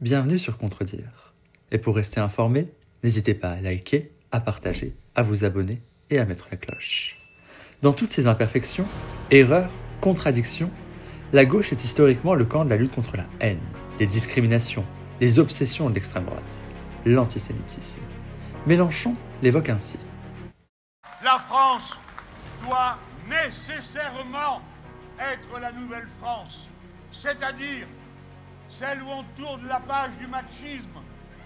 bienvenue sur Contredire. Et pour rester informé, n'hésitez pas à liker, à partager, à vous abonner et à mettre la cloche. Dans toutes ces imperfections, erreurs, contradictions, la gauche est historiquement le camp de la lutte contre la haine, les discriminations, les obsessions de l'extrême droite, l'antisémitisme. Mélenchon l'évoque ainsi. La France doit nécessairement être la nouvelle France, c'est-à-dire celle où on tourne la page du machisme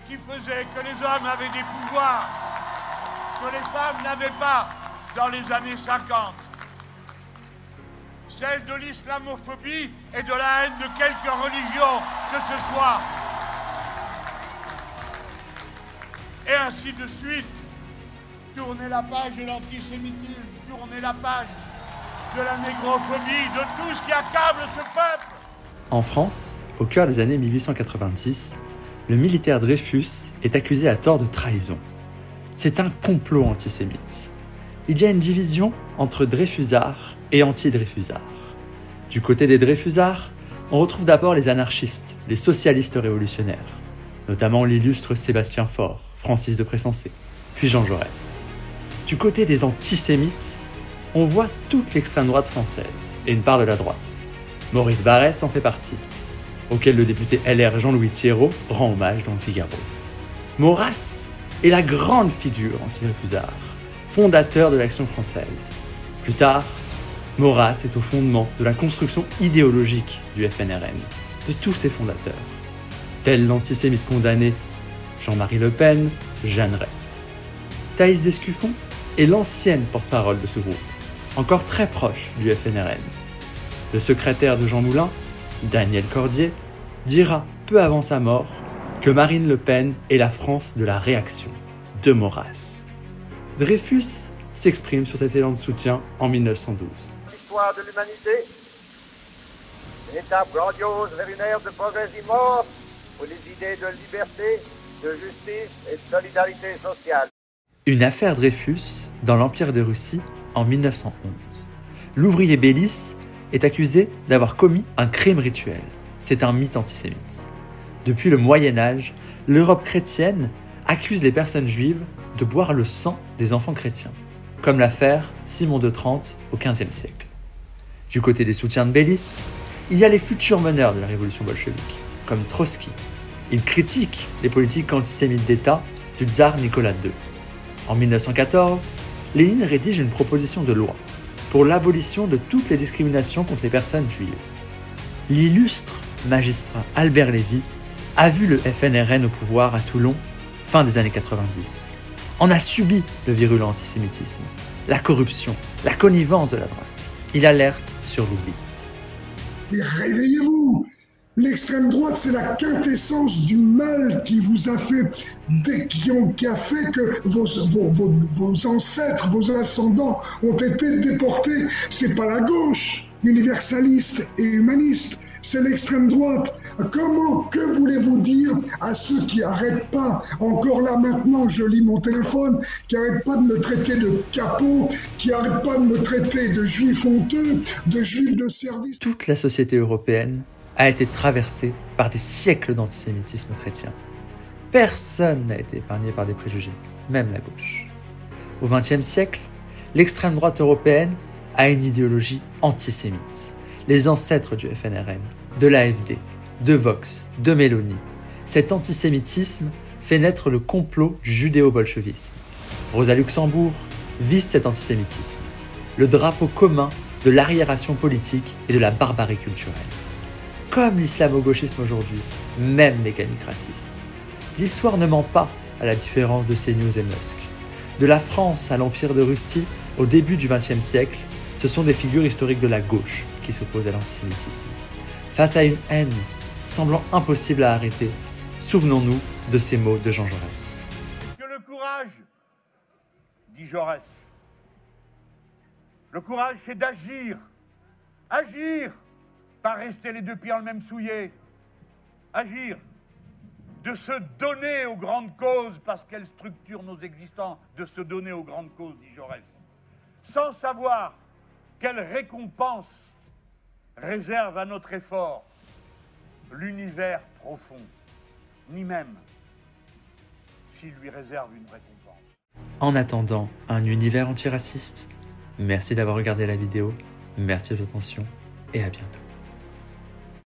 qui faisait que les hommes avaient des pouvoirs que les femmes n'avaient pas dans les années 50. Celle de l'islamophobie et de la haine de quelque religion que ce soit. Et ainsi de suite. Tourner la page de l'antisémitisme, tourner la page de la négrophobie, de tout ce qui accable ce peuple. En France, au cœur des années 1890, le militaire Dreyfus est accusé à tort de trahison. C'est un complot antisémite. Il y a une division entre Dreyfusards et anti-Dreyfusards. Du côté des Dreyfusards, on retrouve d'abord les anarchistes, les socialistes révolutionnaires, notamment l'illustre Sébastien Faure, Francis de Pressensé, puis Jean Jaurès. Du côté des antisémites, on voit toute l'extrême droite française et une part de la droite. Maurice Barrès en fait partie, auquel le député LR Jean-Louis Thiéraut rend hommage dans le Figaro. Maurras est la grande figure anti-Dreyfusard, fondateur de l'Action française. Plus tard, Maurras est au fondement de la construction idéologique du FNRN, de tous ses fondateurs, tels l'antisémite condamné Jean-Marie Le Pen, Jeanneret. Thaïs Descuffon est l'ancienne porte-parole de ce groupe, encore très proche du FNRN. Le secrétaire de Jean Moulin, Daniel Cordier, dira peu avant sa mort que Marine Le Pen est la France de la réaction, de Maurras. Dreyfus s'exprime sur cet élan de soutien en 1912. L'histoire de l'humanité, une étape grandiose vers une ère de progrès immense où les idées de liberté, de justice et de solidarité sociale. Une affaire Dreyfus dans l'Empire de Russie en 1911. L'ouvrier Bélis est accusé d'avoir commis un crime rituel. C'est un mythe antisémite. Depuis le Moyen-Âge, l'Europe chrétienne accuse les personnes juives de boire le sang des enfants chrétiens, comme l'affaire Simon de Trente au XVe siècle. Du côté des soutiens de Bélis, il y a les futurs meneurs de la révolution bolchevique, comme Trotsky. Ils critiquent les politiques antisémites d'État du tsar Nicolas II. En 1914, Lénine rédige une proposition de loi pour l'abolition de toutes les discriminations contre les personnes juives. L'illustre magistrat Albert Lévy a vu le FNRN au pouvoir à Toulon fin des années 90. En a subi le virulent antisémitisme, la corruption, la connivence de la droite. Il alerte sur l'oubli. Mais réveillez-vous! L'extrême droite, c'est la quintessence du mal qui vous a fait, qui a fait que vos ancêtres, vos ascendants ont été déportés. C'est pas la gauche, universaliste et humaniste, c'est l'extrême droite. Que voulez-vous dire à ceux qui n'arrêtent pas, encore là maintenant, je lis mon téléphone, qui n'arrêtent pas de me traiter de capot, qui n'arrêtent pas de me traiter de juif honteux, de juif de service. Toute la société européenne a été traversée par des siècles d'antisémitisme chrétien. Personne n'a été épargné par des préjugés, même la gauche. Au XXe siècle, l'extrême droite européenne a une idéologie antisémite. Les ancêtres du FNRN, de l'AfD, de Vox, de Mélanie. Cet antisémitisme fait naître le complot du judéo-bolchevisme. Rosa Luxembourg vise cet antisémitisme, le drapeau commun de l'arriération politique et de la barbarie culturelle. Comme l'islamo-gauchisme aujourd'hui, même mécanique raciste. L'histoire ne ment pas, à la différence de CNews et Musk. De la France à l'Empire de Russie, au début du XXe siècle, ce sont des figures historiques de la gauche qui s'opposent à l'antisémitisme. Face à une haine semblant impossible à arrêter, souvenons-nous de ces mots de Jean Jaurès. Que le courage, dit Jaurès, le courage c'est d'agir, agir, pas rester les deux pieds dans le même soulier, agir, de se donner aux grandes causes parce qu'elles structurent nos existences, de se donner aux grandes causes, dit Jaurès, sans savoir quelle récompense réserve à notre effort l'univers profond. ni même s'il lui réserve une récompense. En attendant un univers antiraciste, merci d'avoir regardé la vidéo, merci de votre attention et à bientôt.